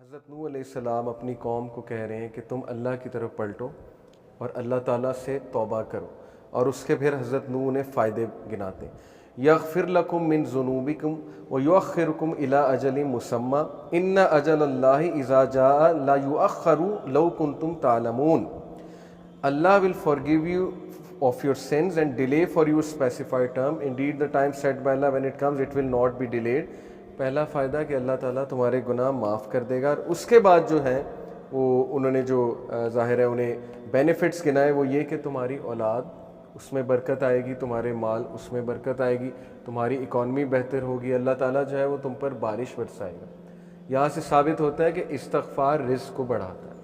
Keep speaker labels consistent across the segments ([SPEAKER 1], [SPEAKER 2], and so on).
[SPEAKER 1] حضرت نوح علیہ السلام اپنی قوم کو کہہ رہے ہیں کہ تم اللہ کی طرف پلٹو اور اللہ تعالیٰ سے توبہ کرو، اور اس کے پھر حضرت نوح نے فائدے گناتے ہیں۔ یغفر لکم من ذنوبکم ویؤخرکم الی اجل مسمی ان اجل اللہ اذا جاء لا یؤخر لو کنتم تعلمون۔ Allah will forgive you of your sins and delay for your specified term. Indeed, the time set by Allah, when it comes, it will not be delayed. پہلا فائدہ کہ اللہ تعالیٰ تمہارے گناہ معاف کر دے گا، اور اس کے بعد جو ہے وہ انہوں نے جو ظاہر ہے انہیں بینیفٹس گنائے وہ یہ کہ تمہاری اولاد اس میں برکت آئے گی، تمہارے مال اس میں برکت آئے گی، تمہاری اکانومی بہتر ہوگی، اللہ تعالیٰ جو ہے وہ تم پر بارش برسائے گا۔ یہاں سے ثابت ہوتا ہے کہ استغفار رزق کو بڑھاتا ہے۔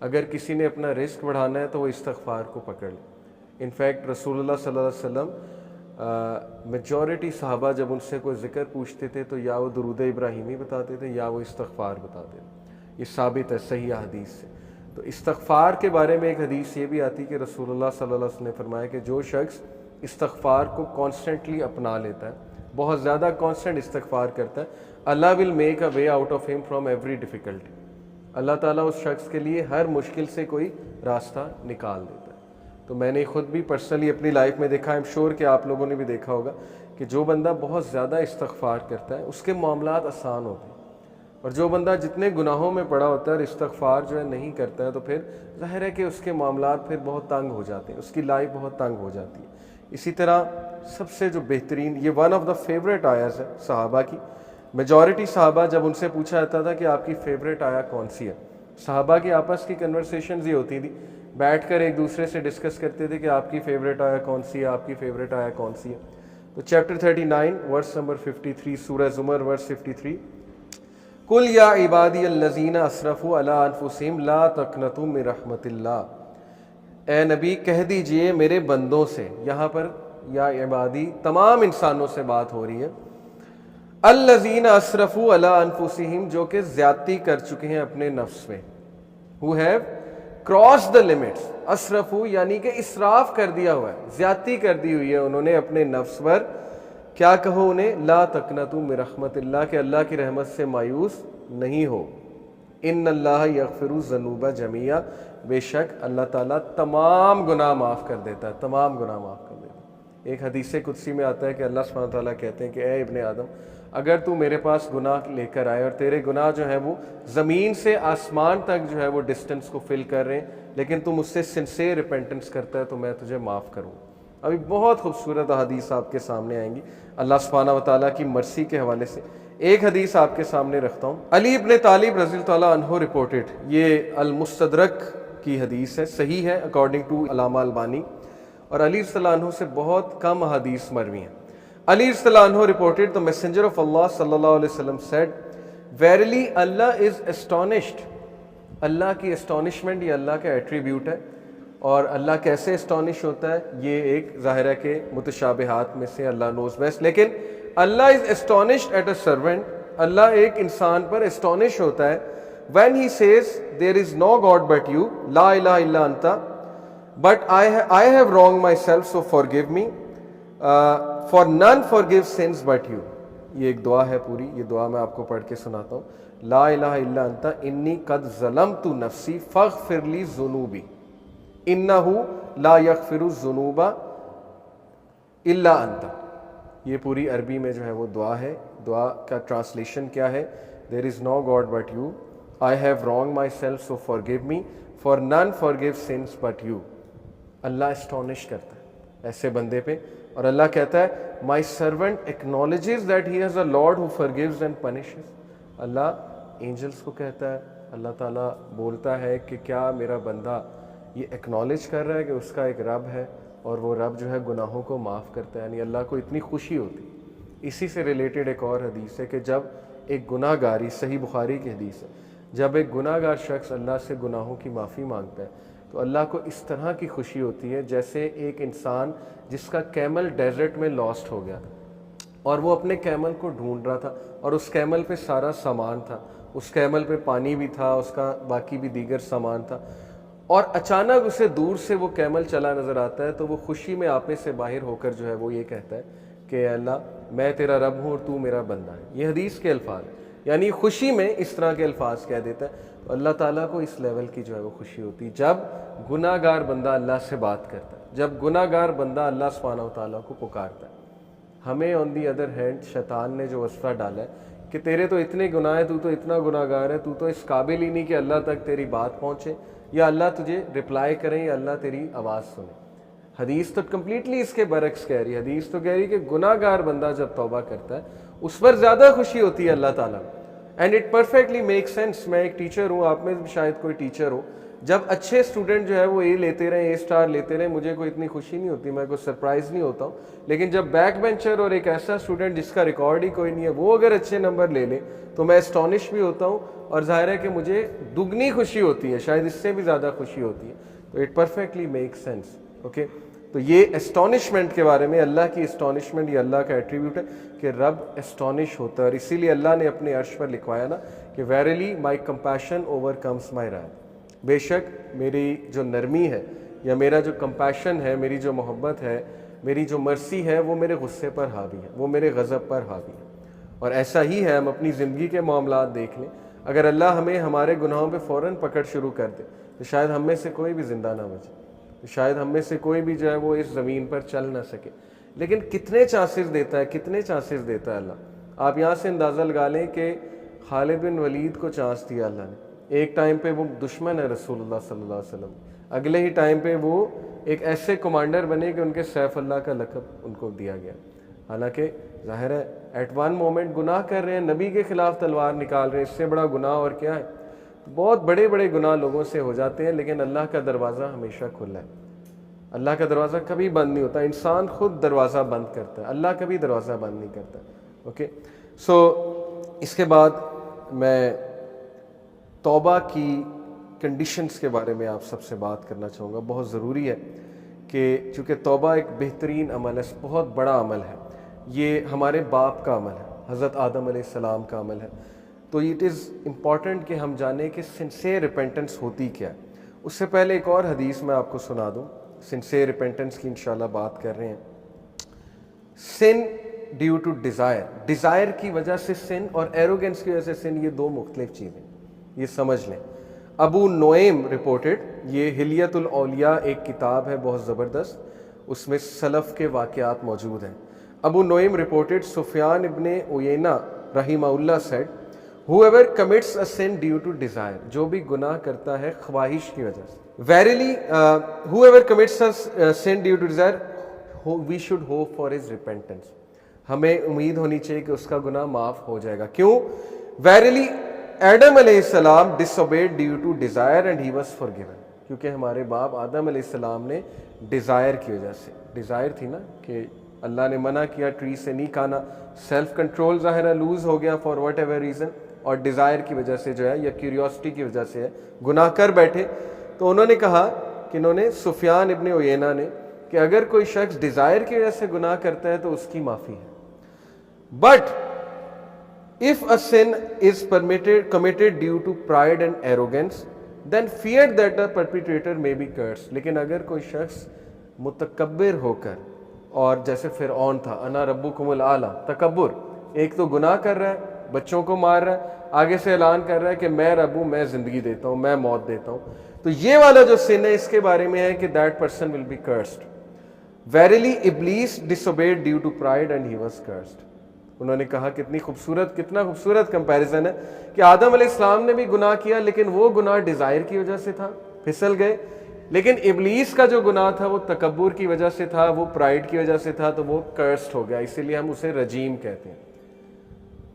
[SPEAKER 1] اگر کسی نے اپنا رزق بڑھانا ہے تو وہ استغفار کو پکڑ لے۔ انفیکٹ رسول اللہ صلی اللہ علیہ وسلم میجورٹی صحابہ جب ان سے کوئی ذکر پوچھتے تھے تو یا وہ درود ابراہیمی بتاتے تھے یا وہ استغفار بتاتے تھے۔ یہ ثابت ہے صحیح حدیث سے۔ تو استغفار کے بارے میں ایک حدیث یہ بھی آتی کہ رسول اللہ صلی اللہ علیہ وسلم نے فرمایا کہ جو شخص استغفار کو کانسٹنٹلی اپنا لیتا ہے، بہت زیادہ کانسٹنٹ استغفار کرتا ہے، اللہ will make a way out of him from every difficulty. اللہ تعالیٰ اس شخص کے لیے ہر مشکل سے کوئی راستہ نکال دیتا ہے۔ تو میں نے خود بھی پرسنلی اپنی لائف میں دیکھا، ایم شور کہ آپ لوگوں نے بھی دیکھا ہوگا کہ جو بندہ بہت زیادہ استغفار کرتا ہے اس کے معاملات آسان ہوتے ہیں، اور جو بندہ جتنے گناہوں میں پڑا ہوتا ہے اور استغفار جو ہے نہیں کرتا ہے تو پھر ظاہر ہے کہ اس کے معاملات پھر بہت تنگ ہو جاتے ہیں، اس کی لائف بہت تنگ ہو جاتی ہے۔ اسی طرح سب سے جو بہترین، یہ ون آف دا فیوریٹ آیاز ہے صحابہ کی۔ میجورٹی صحابہ جب ان سے پوچھا جاتا تھا کہ آپ کی فیوریٹ آیا کون سی ہے، صحابہ کی آپس کی کنورسیشنز یہ ہوتی تھی، بیٹھ کر ایک دوسرے سے ڈسکس کرتے تھے کہ آپ کی فیوریٹ آیا کون سی ہے، آپ کی فیوریٹ آیا کون سی ہے۔ تو چیپٹر 39 ورس نمبر 53، سورہ زمر ورس 53، قل یا عبادی الذین اسرفوا علی انفسہم لا تقنطوا من رحمت اللہ۔ اے نبی کہہ دیجئے میرے بندوں سے، یہاں پر یا عبادی تمام انسانوں سے بات ہو رہی ہے، الذین اسرفوا علی انفسہم جو کہ زیادتی کر چکے ہیں اپنے نفس میں، who have crossed the limits۔ اسرفوا یعنی کہ اسراف کر دیا ہوا ہے، زیادتی کر دی ہوئی ہے انہوں نے اپنے نفس پر۔ کیا کہو انہیں، لا تقنطوا من رحمت اللہ، کہ اللہ کی رحمت سے مایوس نہیں ہو۔ ان اللہ یغفر الذنوب جميعا، بے شک اللہ تعالیٰ تمام گناہ معاف کر دیتا ہے، تمام گناہ معاف کر دیتا ہے۔ ایک حدیث قدسی میں آتا ہے کہ اللہ سبحانہ تعالیٰ کہتے ہیں کہ اے ابن آدم، اگر تو میرے پاس گناہ لے کر آئے اور تیرے گناہ جو ہیں وہ زمین سے آسمان تک جو ہے وہ ڈسٹنس کو فل کر رہے ہیں، لیکن تم اس سے سنسیئر ریپینٹنس کرتا ہے تو میں تجھے معاف کروں۔ ابھی بہت خوبصورت حدیث آپ کے سامنے آئیں گی اللہ سبحانہ و تعالیٰ کی مرسی کے حوالے سے۔ ایک حدیث آپ کے سامنے رکھتا ہوں، علی ابن طالب رضی اللہ تعالیٰ عنہ رپورٹڈ، یہ المستدرک کی حدیث ہے، صحیح ہے اکارڈنگ ٹو علامہ البانی، اور علی رضی اللہ عنہ سے بہت کم حدیث مروی ہیں۔ علی رضی اللہ عنہ reported the messenger of Allah صلی اللہ علیہ وسلم said verily Allah is astonished۔ اللہ کی astonishment یہ اللہ کا ایٹریبیوٹ ہے، اور اللہ کیسے اسٹانش ہوتا ہے یہ ایک ظاہر ہے کہ متشابہات میں سے اللہ knows best، لیکن اللہ is astonished at a servant، اللہ ایک انسان پر اسٹانش ہوتا ہے when he says there is no God but you لا الہ الا انت but I have wronged myself so forgive me for none forgive sins but you۔ یہ ایک دعا ہے پوری، یہ دعا میں آپ کو پڑھ کے سناتا ہوں۔ لا الہ الا انت انی قد ظلمت نفسی فاغفر لی ذنوبی انہ لا یغفر الذنوب الا انت۔ یہ پوری عربی میں جو ہے وہ دعا ہے۔ دعا کا ٹرانسلیشن کیا ہے، there is no God but you I have wronged myself so forgive me for none forgive sins but you۔ اللہ اسٹونش کرتا ہے ایسے بندے پہ، اور اللہ کہتا ہے my servant acknowledges that he has a Lord who forgives and punishes۔ Allah angels کو کہتا ہے، اللہ تعالیٰ بولتا ہے کہ کیا میرا بندہ یہ ایکنالج کر رہا ہے کہ اس کا ایک رب ہے، اور وہ رب جو ہے گناہوں کو معاف کرتا ہے، یعنی اللہ کو اتنی خوشی ہوتی۔ اسی سے ریلیٹڈ ایک اور حدیث ہے کہ جب ایک گناہ گاری، صحیح بخاری کی حدیث ہے، جب ایک گناہ گار شخص اللہ سے گناہوں کی معافی مانگتا ہے تو اللہ کو اس طرح کی خوشی ہوتی ہے جیسے ایک انسان جس کا کیمل ڈیزرٹ میں لاسٹ ہو گیا تھا اور وہ اپنے کیمل کو ڈھونڈ رہا تھا، اور اس کیمل پہ سارا سامان تھا، اس کیمل پہ پانی بھی تھا، اس کا باقی بھی دیگر سامان تھا، اور اچانک اسے دور سے وہ کیمل چلا نظر آتا ہے تو وہ خوشی میں آپے سے باہر ہو کر جو ہے وہ یہ کہتا ہے کہ اے اللہ میں تیرا رب ہوں اور تو میرا بندہ ہے۔ یہ حدیث کے الفاظ ہیں، یعنی خوشی میں اس طرح کے الفاظ کہہ دیتا ہے. تو اللہ تعالیٰ کو اس لیول کی جو ہے وہ خوشی ہوتی ہے جب گناہ گار بندہ اللہ سے بات کرتا ہے, جب گناہ گار بندہ اللہ سبحانہ و تعالیٰ کو پکارتا ہے. ہمیں آن دی ادر ہینڈ شیطان نے جو وصفہ ڈالا ہے کہ تیرے تو اتنے گناہ ہیں, تو اتنا گناہ گار ہے, تو اس قابل ہی نہیں کہ اللہ تک تیری بات پہنچے, یا اللہ تجھے رپلائی کریں, یا اللہ تیری آواز سنے. حدیث تو کمپلیٹلی اس کے برعکس کہہ رہی ہے. حدیث تو کہہ رہی ہے کہ گناہ گار بندہ جب توبہ کرتا ہے اس پر زیادہ خوشی ہوتی ہے اللہ تعالیٰ. And it perfectly make sense. میں ایک ٹیچر ہوں, آپ میں بھی شاید کوئی ٹیچر ہو. جب اچھے اسٹوڈنٹ جو ہے وہ اے لیتے رہے, اے اسٹار لیتے رہے, مجھے کوئی اتنی خوشی نہیں ہوتی, میں کوئی سرپرائز نہیں ہوتا ہوں. لیکن جب بیک بینچر اور ایک ایسا اسٹوڈنٹ جس کا ریکارڈ ہی کوئی نہیں ہے وہ اگر اچھے نمبر لے لے تو میں اسٹونش بھی ہوتا ہوں, اور ظاہر ہے کہ مجھے دگنی خوشی ہوتی ہے, شاید اس سے بھی زیادہ خوشی ہوتی ہے. تو it perfectly make sense. Okay, تو یہ اسٹونشمنٹ کے بارے میں, اللہ کی اسٹونشمنٹ یہ اللہ کا ایٹریبیوٹ ہے کہ رب اسٹونش ہوتا ہے, اور اسی لیے اللہ نے اپنے عرش پر لکھوایا نا کہ verily my compassion over comes my right. بے شک میری جو نرمی ہے یا میرا جو کمپیشن ہے, میری جو محبت ہے, میری جو مرسی ہے, وہ میرے غصے پر حاوی ہے, وہ میرے غضب پر حاوی ہے. اور ایسا ہی ہے, ہم اپنی زندگی کے معاملات دیکھ لیں, اگر اللہ ہمیں ہمارے گناہوں پہ فوراً پکڑ شروع کر دے تو شاید ہم میں سے کوئی بھی زندہ نہ بچے, شاید ہم میں سے کوئی بھی جو ہے وہ اس زمین پر چل نہ سکے. لیکن کتنے چانسز دیتا ہے, کتنے چانسز دیتا ہے اللہ. آپ یہاں سے اندازہ لگا لیں کہ خالد بن ولید کو چانس دیا اللہ نے. ایک ٹائم پہ وہ دشمن ہے رسول اللہ صلی اللہ علیہ وسلم, اگلے ہی ٹائم پہ وہ ایک ایسے کمانڈر بنے کہ ان کے سیف اللہ کا لقب ان کو دیا گیا. حالانکہ ظاہر ہے ایٹ ون مومنٹ گناہ کر رہے ہیں, نبی کے خلاف تلوار نکال رہے ہیں, اس سے بڑا گناہ اور کیا ہے. بہت بڑے بڑے گناہ لوگوں سے ہو جاتے ہیں, لیکن اللہ کا دروازہ ہمیشہ کھلا ہے. اللہ کا دروازہ کبھی بند نہیں ہوتا, انسان خود دروازہ بند کرتا ہے, اللہ کبھی دروازہ بند نہیں کرتا. اوکے, سو اس کے بعد میں توبہ کی کنڈیشنز کے بارے میں آپ سب سے بات کرنا چاہوں گا. بہت ضروری ہے کہ چونکہ توبہ ایک بہترین عمل ہے, بہت بڑا عمل ہے, یہ ہمارے باپ کا عمل ہے, حضرت آدم علیہ السلام کا عمل ہے. تو اٹ از امپورٹنٹ کہ ہم جانیں کہ سنسیئر ریپینٹنس ہوتی کیا ہے. اس سے پہلے ایک اور حدیث میں آپ کو سنا دوں, سنسیئر ریپینٹنس کی انشاءاللہ بات کر رہے ہیں. سن ڈیو ٹو ڈیزائر, ڈیزائر کی وجہ سے سن اور ایروگنس کی وجہ سے سن, یہ دو مختلف چیزیں, یہ سمجھ لیں. ابو نعیم رپورٹڈ, یہ حلیۃ الاولیاء ایک کتاب ہے بہت زبردست, اس میں سلف کے واقعات موجود ہیں. ابو نعیم رپورٹڈ سفیان ابن عیینہ رحمہ اللہ sad, whoever commits a sin due to desire, جو بھی گناہ کرتا ہے خواہش کی وجہ سے. Verily, whoever commits a sin due to desire, we should hope for his repentance. ہمیں امید ہونی چاہیے کہ اس کا گناہ معاف ہو جائے گا. کیوں؟ Verily, Adam علیہ السلام disobeyed due to desire and he was forgiven. کیونکہ ہمارے باپ آدم علیہ السلام نے ڈیزائر کی وجہ سے, ڈیزائر تھی نا کہ اللہ نے منع کیا ٹری سے نہیں کھانا, سیلف کنٹرول ظاہر ہے لوز ہو گیا فار واٹ ایور ریزن, اور ڈیزائر کی وجہ سے جو ہے یا کیوریوسٹی کی وجہ سے ہے گناہ کر بیٹھے. تو انہوں نے کہا کہ انہوں نے سفیان ابن عیینہ نے کہ اگر کوئی شخص ڈیزائر کی وجہ سے گناہ کرتا ہے تو اس کی معافی ہے. But if a sin is committed due to pride and arrogance, then fear that the perpetrator may be cursed. لیکن اگر کوئی شخص متکبر ہو کر, اور جیسے فرعون تھا, انا ربکم الاعلی, تکبر, ایک تو گناہ کر رہا ہے, بچوں کو مار رہا ہے, آگے سے اعلان کر رہا ہے کہ میں رب ہوں, میں زندگی دیتا ہوں, میں موت دیتا ہوں, تو یہ والا جو سن ہے اس کے بارے میں ہے کہ that person will be cursed. Verily Iblis disobeyed due to pride and he was cursed. انہوں نے کہا کتنا خوبصورت کمپیریزن ہے کہ آدم علیہ السلام نے بھی گناہ کیا, لیکن وہ گناہ ڈیزائر کی وجہ سے تھا, پھسل گئے. لیکن ابلیس کا جو گناہ تھا وہ تکبر کی وجہ سے تھا, وہ پرائڈ کی وجہ سے تھا, تو وہ کرسڈ ہو گیا. اسی لیے ہم اسے رجیم کہتے ہیں.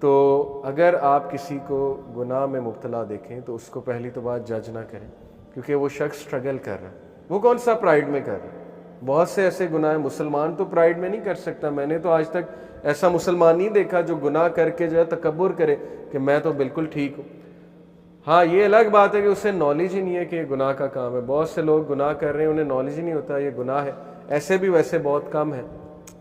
[SPEAKER 1] تو اگر آپ کسی کو گناہ میں مبتلا دیکھیں تو اس کو پہلی تو بات جج نہ کریں, کیونکہ وہ شخص سٹرگل کر رہا ہے. وہ کون سا پرائڈ میں کر رہا ہے؟ بہت سے ایسے گناہ ہیں, مسلمان تو پرائڈ میں نہیں کر سکتا. میں نے تو آج تک ایسا مسلمان نہیں دیکھا جو گناہ کر کے جو ہے تکبر کرے کہ میں تو بالکل ٹھیک ہوں. ہاں یہ الگ بات ہے کہ اسے نالج ہی نہیں ہے کہ یہ گناہ کا کام ہے. بہت سے لوگ گناہ کر رہے ہیں, انہیں نالج ہی نہیں ہوتا یہ گناہ ہے. ایسے بھی ویسے بہت کم ہیں,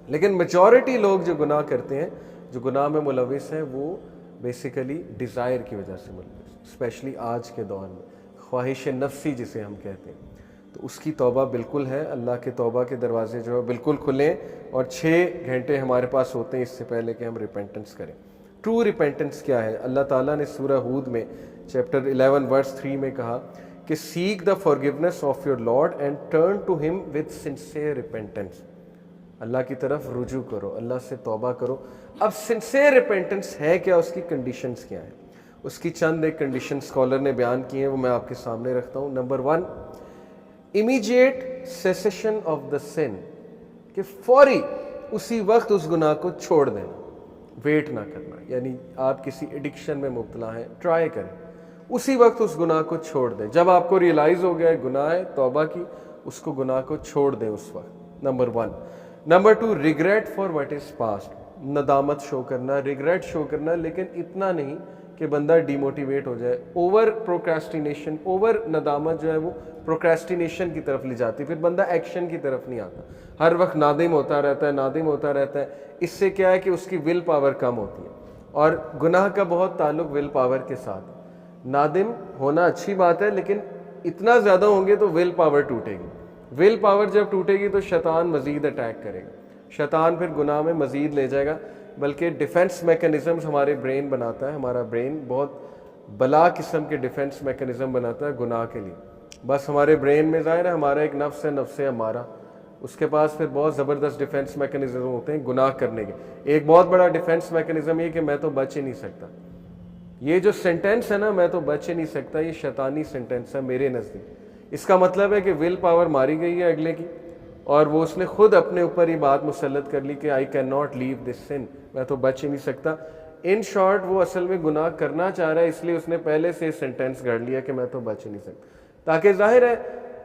[SPEAKER 1] لیکن میجورٹی لوگ جو گناہ کرتے ہیں, جو گناہ میں ملوث ہیں, وہ بیسیکلی ڈیزائر کی وجہ سے ملوث, اسپیشلی آج کے دور میں خواہش نفسی جسے ہم کہتے ہیں. تو اس کی توبہ بالکل ہے, اللہ کے توبہ کے دروازے جو ہے بالکل کھلیں, اور 6 گھنٹے ہمارے پاس ہوتے ہیں اس سے پہلے کہ ہم ریپینٹنس کریں. ٹرو ریپینٹنس کیا ہے؟ اللہ تعالیٰ نے سورہ ہود میں چیپٹر 11 ورس 3 میں کہا کہ seek the forgiveness of your lord and turn to him with sincere repentance. اللہ کی طرف رجوع کرو, اللہ سے توبہ کرو. اب سنسیئر ریپینٹنس ہے کیا, اس کی کنڈیشنز کیا ہیں؟ اس کی چند ایک کنڈیشن اسکالر نے بیان کی ہیں, وہ میں آپ کے سامنے رکھتا ہوں. Number 1, immediate cessation of the sin, کہ فوری اسی وقت اس گناہ کو چھوڑ دینا, ویٹ نہ کرنا. یعنی آپ کسی ایڈکشن میں مبتلا ہیں, ٹرائی کریں اسی وقت اس گناہ کو چھوڑ دیں. جب آپ کو ریئلائز ہو گیا ہے گناہ ہے, توبہ کی, اس کو گناہ کو چھوڑ دیں اس وقت. Number 1. Number 2, regret for what is past, ندامت شو کرنا, ریگریٹ شو کرنا, لیکن اتنا نہیں کہ بندہ ڈی موٹیویٹ ہو جائے. اوور پروکریسٹینیشن, اوور ندامت جو ہے وہ پروکریسٹینیشن کی طرف لے جاتی, پھر بندہ ایکشن کی طرف نہیں آتا, ہر وقت نادم ہوتا رہتا ہے, نادم ہوتا رہتا ہے. اس سے کیا ہے کہ اس کی ول پاور کم ہوتی ہے, اور گناہ کا بہت تعلق ول پاور کے ساتھ. نادم ہونا اچھی بات ہے, لیکن اتنا زیادہ ہوں گے تو ول پاور ٹوٹے گی. ول پاور جب ٹوٹے گی تو شیطان مزید اٹیک کرے گا, شیطان پھر گناہ میں مزید لے جائے گا. بلکہ ڈیفنس میکنزمز ہمارے برین بناتا ہے, ہمارا برین بہت بلا قسم کے ڈیفنس میکنزم بناتا ہے گناہ کے لیے. بس ہمارے برین میں ظاہر ہے ہمارا ایک نفس ہے, نفس ہمارا, اس کے پاس پھر بہت زبردست ڈیفنس میکنزم ہوتے ہیں گناہ کرنے کے. ایک بہت بڑا ڈیفنس میکنزم یہ کہ میں تو بچ ہی نہیں سکتا. یہ جو سینٹینس ہے نا, میں تو بچ ہی نہیں سکتا, یہ شیطانی سینٹینس ہے میرے نزدیک. اس کا مطلب ہے کہ ول پاور ماری گئی ہے اگلے کی, اور وہ اس نے خود اپنے اوپر یہ بات مسلط کر لی کہ آئی کین ناٹ لیو دس سن, میں تو بچ ہی نہیں سکتا. ان شارٹ وہ اصل میں گناہ کرنا چاہ رہا ہے, اس لیے اس نے پہلے سے سینٹینس گھڑ لیا کہ میں تو بچ ہی نہیں سکتا. تاکہ ظاہر ہے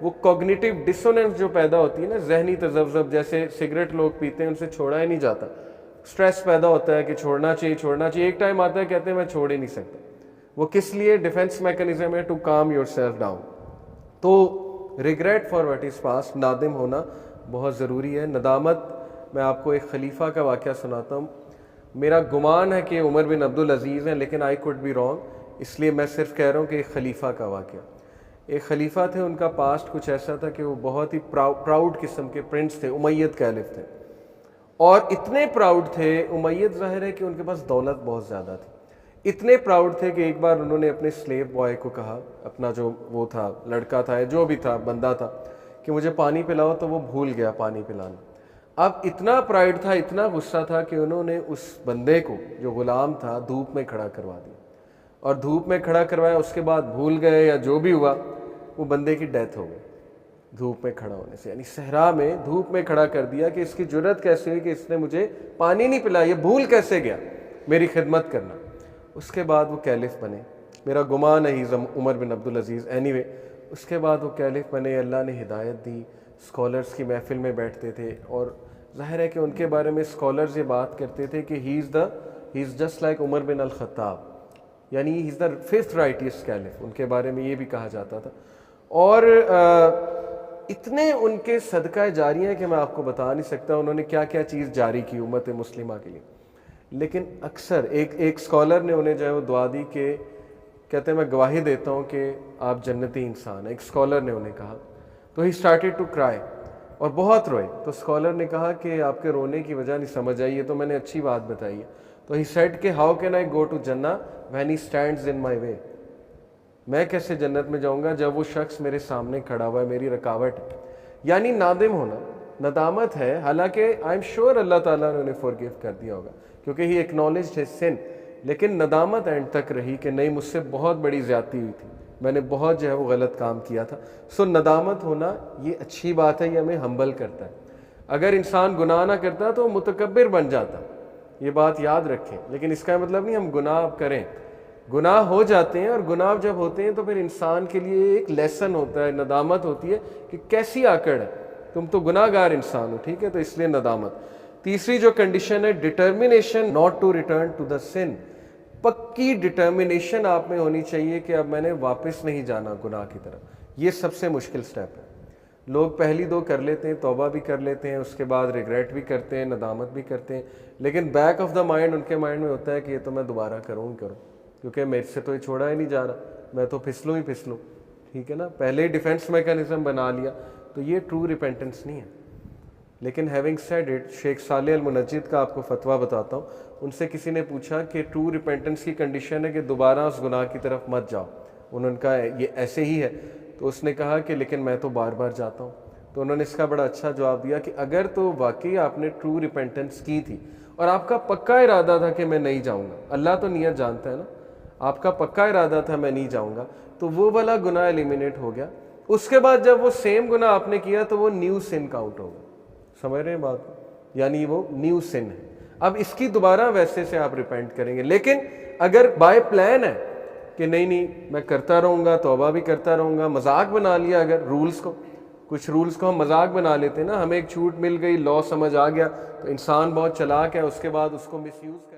[SPEAKER 1] وہ کوگنیٹیو ڈسوننس جو پیدا ہوتی ہے نا, ذہنی تذبذب, جیسے سگریٹ لوگ پیتے ہیں ان سے چھوڑا ہی نہیں جاتا, سٹریس پیدا ہوتا ہے کہ چھوڑنا چاہیے چھوڑنا چاہیے, ایک ٹائم آتا ہے کہتے ہیں میں چھوڑ ہی نہیں سکتا. وہ کس لیے؟ ڈیفنس میکنزم ہے, to calm yourself down. تو regret for what is past, نادم ہونا بہت ضروری ہے. ندامت, میں آپ کو ایک خلیفہ کا واقعہ سناتا ہوں. میرا گمان ہے کہ عمر بن عبدالعزیز ہیں, لیکن آئی کوڈ بی رانگ, اس لیے میں صرف کہہ رہا ہوں کہ ایک خلیفہ کا واقعہ. ایک خلیفہ تھے, ان کا پاسٹ کچھ ایسا تھا کہ وہ بہت ہی پراؤڈ قسم کے پرنس تھے, امید کیلف تھے, اور اتنے پراؤڈ تھے. امید ظاہر ہے کہ ان کے پاس دولت بہت زیادہ تھی. اتنے پراؤڈ تھے کہ ایک بار انہوں نے اپنے سلیو بوائے کو کہا, اپنا جو وہ تھا لڑکا تھا, جو بھی تھا بندہ تھا, کہ مجھے پانی پلاؤ, تو وہ بھول گیا پانی پلانا. اب اتنا پرائڈ تھا, اتنا غصہ تھا کہ انہوں نے اس بندے کو جو غلام تھا دھوپ میں کھڑا کروا دیا, اور دھوپ میں کھڑا کروایا. اس کے بعد بھول گئے یا جو بھی ہوا, وہ بندے کی ڈیتھ ہو گئی دھوپ میں کھڑا ہونے سے. یعنی صحرا میں دھوپ میں کھڑا کر دیا کہ اس کی جرت کیسے ہوئی کہ اس نے مجھے پانی نہیں پلایا, یہ بھول کیسے گیا میری خدمت کرنا. اس کے بعد وہ کیلف بنے, میرا گمان ہے عمر بن عبدالعزیز. اینی وے, اس کے بعد وہ کیلف بنے, اللہ نے ہدایت دی, اسکالرس کی محفل میں بیٹھتے تھے, اور ظاہر ہے کہ ان کے بارے میں اسکالرز یہ بات کرتے تھے کہ ہی از جسٹ لائک عمر بن الخطاب, یعنی ہی از دا 5th رائٹیسٹ کیلف, ان کے بارے میں یہ بھی کہا جاتا تھا. اور اتنے ان کے صدقہ جاریہ ہیں کہ میں آپ کو بتا نہیں سکتا انہوں نے کیا کیا چیز جاری کی امت مسلمہ کے لیے. لیکن اکثر ایک اسکالر نے انہیں جو ہے وہ دعا دی کہ کہتے ہیں میں گواہی دیتا ہوں کہ آپ جنتی انسان ہیں. ایک اسکالر نے انہیں کہا, تو ہی اسٹارٹیڈ ٹو کرائی, اور بہت روئے. تو اسکالر نے کہا کہ آپ کے رونے کی وجہ نہیں سمجھ آئی, یہ تو میں نے اچھی بات بتائی ہے. تو ہی سیڈ کہ how can I go to جنہ when he stands in my way, میں کیسے جنت میں جاؤں گا جب وہ شخص میرے سامنے کھڑا ہوا ہے, میری رکاوٹ ہے. یعنی نادم ہونا, ندامت ہے, حالانکہ آئی ایم شیور اللہ تعالیٰ نے انہیں فورگیو کر دیا ہوگا کیونکہ ہی ایکنالجڈ ہز سن, لیکن ندامت اینڈ تک رہی کہ نہیں مجھ سے بہت بڑی زیادتی ہوئی تھی, میں نے بہت جو ہے وہ غلط کام کیا تھا. سو ندامت ہونا یہ اچھی بات ہے, یہ ہمیں ہمبل کرتا ہے. اگر انسان گناہ نہ کرتا تو وہ متکبر بن جاتا, یہ بات یاد رکھیں. لیکن اس کا مطلب نہیں ہم گناہ اب کریں, گناہ ہو جاتے ہیں, اور گناہ جب ہوتے ہیں تو پھر انسان کے لیے ایک لیسن ہوتا ہے, ندامت ہوتی ہے کہ کیسی آکڑ ہے, تم تو گناہ گار انسان ہو, ٹھیک ہے, تو اس لیے ندامت. تیسری جو کنڈیشن ہے, determination not to return to the sin, پکی ڈٹرمنیشن آپ میں ہونی چاہیے کہ اب میں نے واپس نہیں جانا گناہ کی طرف. یہ سب سے مشکل سٹیپ ہے. لوگ پہلی دو کر لیتے ہیں, توبہ بھی کر لیتے ہیں, اس کے بعد ریگریٹ بھی کرتے ہیں, ندامت بھی کرتے ہیں, لیکن back of the mind in کے مائنڈ میں ہوتا ہے کہ یہ تو میں دوبارہ کروں کیونکہ میرے سے تو یہ چھوڑا ہی نہیں جا رہا, میں تو پھسلوں. ٹھیک ہے نا, پہلے ہی ڈیفنس میکانزم بنا لیا. تو یہ ٹرو ریپینٹنس نہیں ہے. لیکن ہیونگ سیڈ اٹ, شیخ صالح المنجد کا آپ کو فتویٰ بتاتا ہوں, ان سے کسی نے پوچھا کہ ٹرو ریپینٹنس کی کنڈیشن ہے کہ دوبارہ اس گناہ کی طرف مت جاؤ، انہوں نے کہا یہ ایسے ہی ہے، تو اس نے کہا کہ لیکن میں تو بار بار جاتا ہوں. تو انہوں نے اس کا بڑا اچھا جواب دیا کہ اگر تو واقعی آپ نے ٹرو ریپینٹنس کی تھی اور آپ کا پکا ارادہ تھا کہ میں نہیں جاؤں گا، اللہ تو نیت جانتا ہے نا، آپ کا پکا ارادہ تھا میں نہیں جاؤں گا، تو وہ والا گناہ ایلیمینیٹ ہو گیا. اس کے بعد جب وہ سیم گناہ آپ نے کیا تو وہ نیو سن کاؤنٹ ہوگا. سمجھ رہے ہیں بات کو؟ یعنی وہ نیو سن ہے. اب اس کی دوبارہ ویسے سے آپ ریپینٹ کریں گے. لیکن اگر بائی پلان ہے کہ نہیں میں کرتا رہوں گا، توبہ بھی کرتا رہوں گا، مذاق بنا لیا اگر رولز کو، کچھ رولز کو ہم مذاق بنا لیتے ہیں نا، ہمیں ایک چھوٹ مل گئی، لا سمجھ آ گیا، تو انسان بہت چلاک ہے، اس کے بعد اس کو مس یوز کر